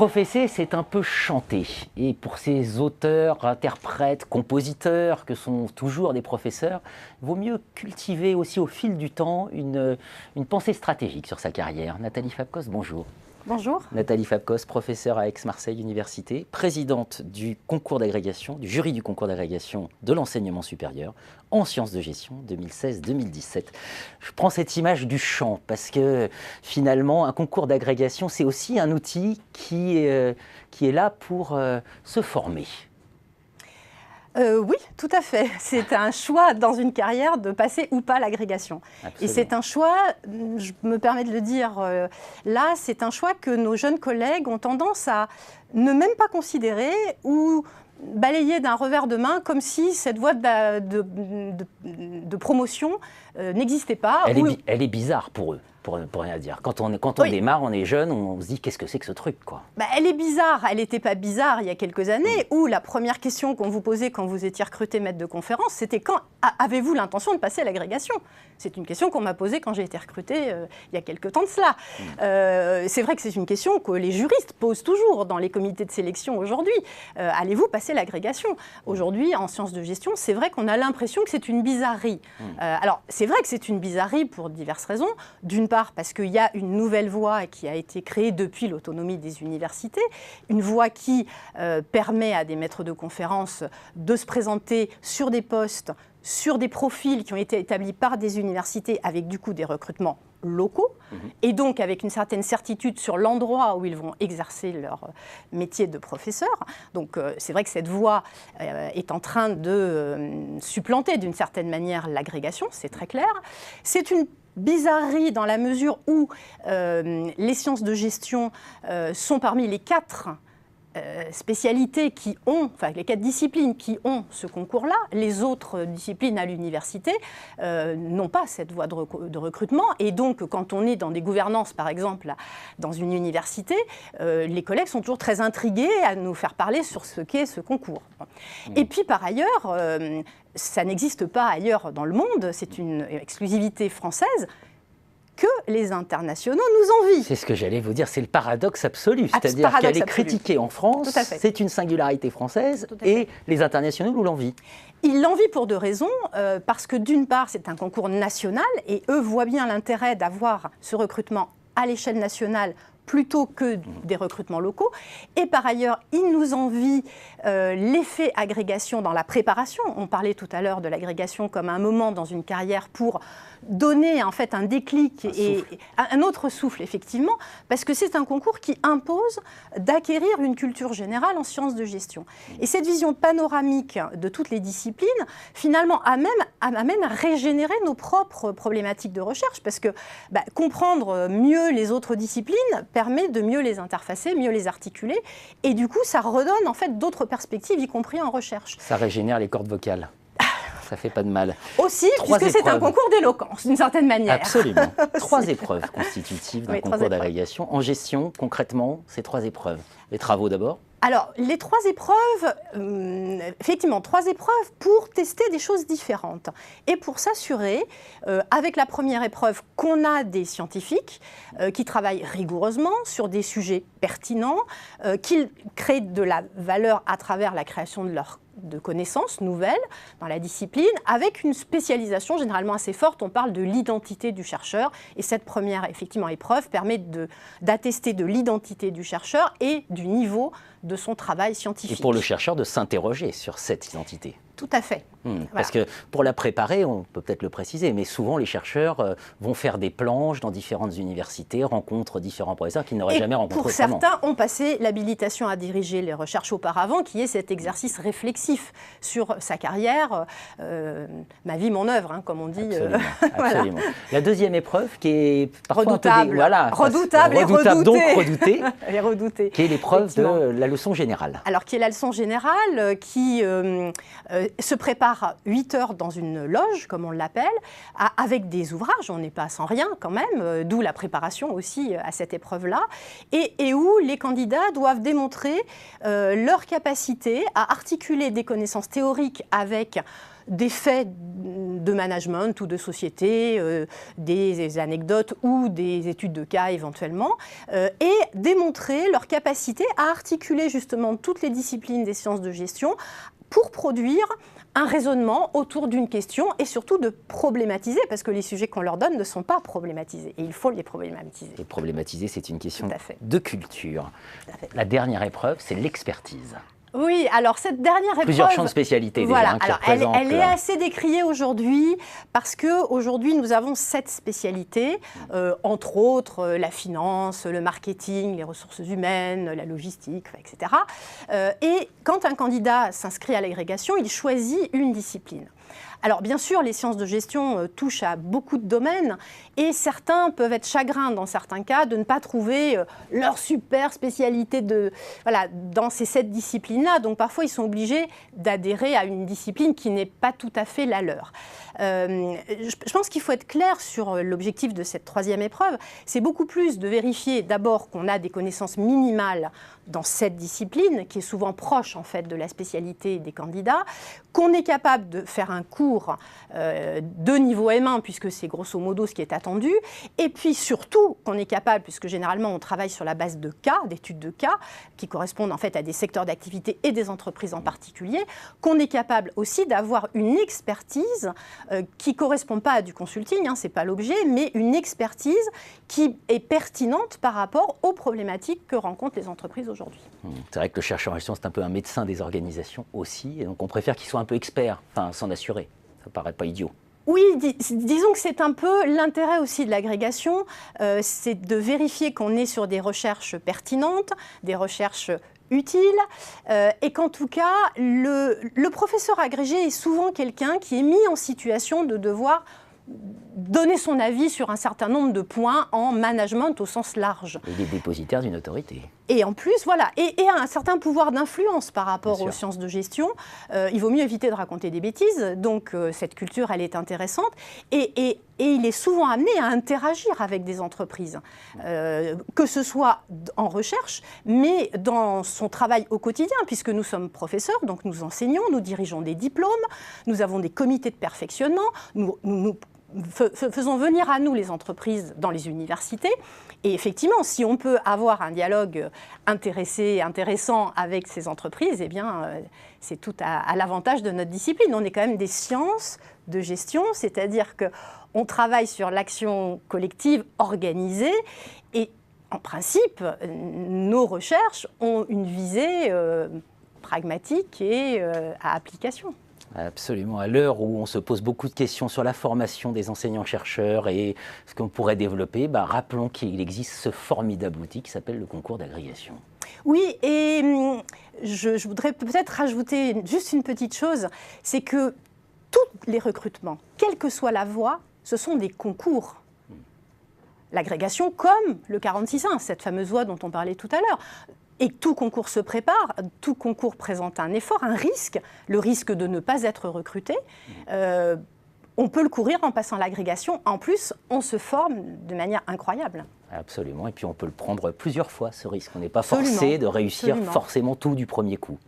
Professer, c'est un peu chanter. Et pour ces auteurs, interprètes, compositeurs que sont toujours des professeurs, il vaut mieux cultiver aussi au fil du temps une pensée stratégique sur sa carrière. Nathalie Fabkos, bonjour. Bonjour. Nathalie Fabkos, professeure à Aix-Marseille Université, présidente du concours d'agrégation, du jury du concours d'agrégation de l'enseignement supérieur en sciences de gestion 2016-2017. Je prends cette image du chant parce que finalement, un concours d'agrégation, c'est aussi un outil qui est là pour se former. Oui, tout à fait. C'est un choix dans une carrière de passer ou pas l'agrégation. Et c'est un choix, je me permets de le dire là, c'est un choix que nos jeunes collègues ont tendance à ne même pas considérer ou balayer d'un revers de main comme si cette voie de promotion n'existait pas. Elle est bizarre pour eux. Pour rien dire. Quand on oui. démarre, on est jeune, on se dit qu'est-ce que c'est que ce truc, quoi. Elle est bizarre. Elle n'était pas bizarre il y a quelques années où la première question qu'on vous posait quand vous étiez recruté maître de conférence, c'était quand avez-vous l'intention de passer à l'agrégation? C'est une question qu'on m'a posée quand j'ai été recrutée il y a quelques temps de cela. C'est vrai que c'est une question que les juristes posent toujours dans les comités de sélection aujourd'hui. Allez-vous passer l'agrégation? Aujourd'hui, en sciences de gestion, c'est vrai qu'on a l'impression que c'est une bizarrerie. Alors, c'est vrai que c'est une bizarrerie pour diverses raisons. D'une part, parce qu'il y a une nouvelle voie qui a été créée depuis l'autonomie des universités, une voie qui permet à des maîtres de conférences de se présenter sur des postes, sur des profils qui ont été établis par des universités avec du coup des recrutements locaux et donc avec une certaine certitude sur l'endroit où ils vont exercer leur métier de professeur. Donc c'est vrai que cette voie est en train de supplanter d'une certaine manière l'agrégation, c'est très clair. C'est une bizarrerie dans la mesure où les sciences de gestion sont parmi les 4 spécialités qui ont, enfin les 4 disciplines qui ont ce concours-là. Les autres disciplines à l'université n'ont pas cette voie de recrutement. Et donc, quand on est dans des gouvernances, par exemple, dans une université, les collègues sont toujours très intrigués à nous faire parler sur ce qu'est ce concours. Et puis, par ailleurs, ça n'existe pas ailleurs dans le monde, c'est une exclusivité française, que les internationaux nous envient. C'est ce que j'allais vous dire, c'est le paradoxe absolu. C'est-à-dire qu'elle est critiquée en France, c'est une singularité française, et les internationaux nous l'envient. Ils l'envient pour 2 raisons. Parce que d'une part, c'est un concours national, et eux voient bien l'intérêt d'avoir ce recrutement à l'échelle nationale plutôt que des recrutements locaux. Et par ailleurs, ils nous envient l'effet agrégation dans la préparation. On parlait tout à l'heure de l'agrégation comme un moment dans une carrière pour donner en fait un déclic et un autre souffle, effectivement, parce que c'est un concours qui impose d'acquérir une culture générale en sciences de gestion. Et cette vision panoramique de toutes les disciplines, finalement, amène à régénérer nos propres problématiques de recherche, parce que comprendre mieux les autres disciplines permet de mieux les interfacer, mieux les articuler, et du coup, ça redonne en fait d'autres perspectives, y compris en recherche. Ça régénère les cordes vocales. Ça fait pas de mal. Aussi, puisque c'est un concours d'éloquence, d'une certaine manière. Absolument. 3 épreuves constitutives d'un concours d'agrégation. En gestion, concrètement, ces 3 épreuves. Les travaux d'abord. Alors, les 3 épreuves, effectivement, 3 épreuves pour tester des choses différentes. Et pour s'assurer, avec la première épreuve, qu'on a des scientifiques qui travaillent rigoureusement sur des sujets pertinents, qu'ils créent de la valeur à travers la création de connaissances nouvelles dans la discipline, avec une spécialisation généralement assez forte. On parle de l'identité du chercheur, et cette première effectivement épreuve permet d'attester de l'identité du chercheur et du niveau de son travail scientifique. Et pour le chercheur de s'interroger sur cette identité. Tout à fait. Parce que pour la préparer, on peut peut-être le préciser, mais souvent les chercheurs vont faire des planches dans différentes universités, rencontrent différents professeurs qu'ils n'auraient jamais rencontrés autrement. Pour certains ont passé l'habilitation à diriger les recherches auparavant, qui est cet exercice réfléchif sur sa carrière, ma vie, mon œuvre, comme on dit. Absolument, absolument. La deuxième épreuve qui est parfois redoutable, redoutable et redoutable, donc redoutée, et redoutée, qui est l'épreuve de la leçon générale. Alors, qui est la leçon générale, qui se prépare 8 heures dans une loge, comme on l'appelle, avec des ouvrages, on n'est pas sans rien quand même, d'où la préparation aussi à cette épreuve-là, et où les candidats doivent démontrer leur capacité à articuler des connaissances théoriques avec des faits de management ou de société, des anecdotes ou des études de cas éventuellement, et démontrer leur capacité à articuler justement toutes les disciplines des sciences de gestion pour produire un raisonnement autour d'une question et surtout de problématiser, parce que les sujets qu'on leur donne ne sont pas problématisés et il faut les problématiser. Et problématiser, c'est une question de culture. La dernière épreuve, c'est l'expertise. Oui, alors cette dernière épreuve... Plusieurs champs de spécialité voilà, déjà. alors elle est assez décriée aujourd'hui parce qu'aujourd'hui nous avons 7 spécialités, entre autres la finance, le marketing, les ressources humaines, la logistique, etc. Et quand un candidat s'inscrit à l'agrégation, il choisit une discipline. Alors bien sûr, les sciences de gestion touchent à beaucoup de domaines et certains peuvent être chagrins dans certains cas de ne pas trouver leur super spécialité dans ces 7 disciplines-là. Donc parfois, ils sont obligés d'adhérer à une discipline qui n'est pas tout à fait la leur. Je pense qu'il faut être clair sur l'objectif de cette 3e épreuve. C'est beaucoup plus de vérifier d'abord qu'on a des connaissances minimales dans cette discipline, qui est souvent proche en fait de la spécialité des candidats, qu'on est capable de faire un cours de niveau M1, puisque c'est grosso modo ce qui est attendu, et puis surtout qu'on est capable, puisque généralement on travaille sur la base de cas, d'études de cas, qui correspondent en fait à des secteurs d'activité et des entreprises en particulier, qu'on est capable aussi d'avoir une expertise qui ne correspond pas à du consulting, ce n'est pas l'objet, mais une expertise qui est pertinente par rapport aux problématiques que rencontrent les entreprises aujourd'hui. C'est vrai que le chercheur en gestion, c'est un peu un médecin des organisations aussi, et donc on préfère qu'il soit un peu expert, enfin s'en assurer. Ça ne paraît pas idiot. Oui, disons que c'est un peu l'intérêt aussi de l'agrégation, c'est de vérifier qu'on est sur des recherches pertinentes, des recherches utiles, et qu'en tout cas, le professeur agrégé est souvent quelqu'un qui est mis en situation de devoir donner son avis sur un certain nombre de points en management au sens large. Il est dépositaire d'une autorité. Et en plus, voilà, et a un certain pouvoir d'influence par rapport aux sciences de gestion. Il vaut mieux éviter de raconter des bêtises, donc cette culture, elle est intéressante. Et il est souvent amené à interagir avec des entreprises, que ce soit en recherche, mais dans son travail au quotidien, puisque nous sommes professeurs, donc nous enseignons, nous dirigeons des diplômes, nous avons des comités de perfectionnement, nous faisons venir à nous les entreprises dans les universités. Et effectivement, si on peut avoir un dialogue intéressant avec ces entreprises, eh bien, c'est tout à l'avantage de notre discipline. On est quand même des sciences de gestion, c'est-à-dire qu'on travaille sur l'action collective organisée et en principe, nos recherches ont une visée pragmatique et à application. Absolument. À l'heure où on se pose beaucoup de questions sur la formation des enseignants-chercheurs et ce qu'on pourrait développer, rappelons qu'il existe ce formidable outil qui s'appelle le concours d'agrégation. Oui, et je voudrais peut-être rajouter juste une petite chose, c'est que tous les recrutements, quelle que soit la voie, ce sont des concours. L'agrégation comme le 46.1, cette fameuse voie dont on parlait tout à l'heure. Et tout concours se prépare, tout concours présente un effort, un risque, le risque de ne pas être recruté. On peut le courir en passant l'agrégation. En plus, on se forme de manière incroyable. Absolument, et puis on peut le prendre plusieurs fois, ce risque. On n'est pas forcé de réussir forcément tout du premier coup.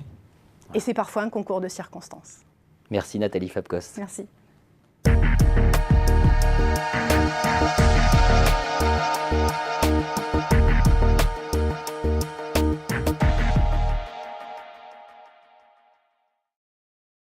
Et c'est parfois un concours de circonstances. Merci Nathalie Fabkos. Merci.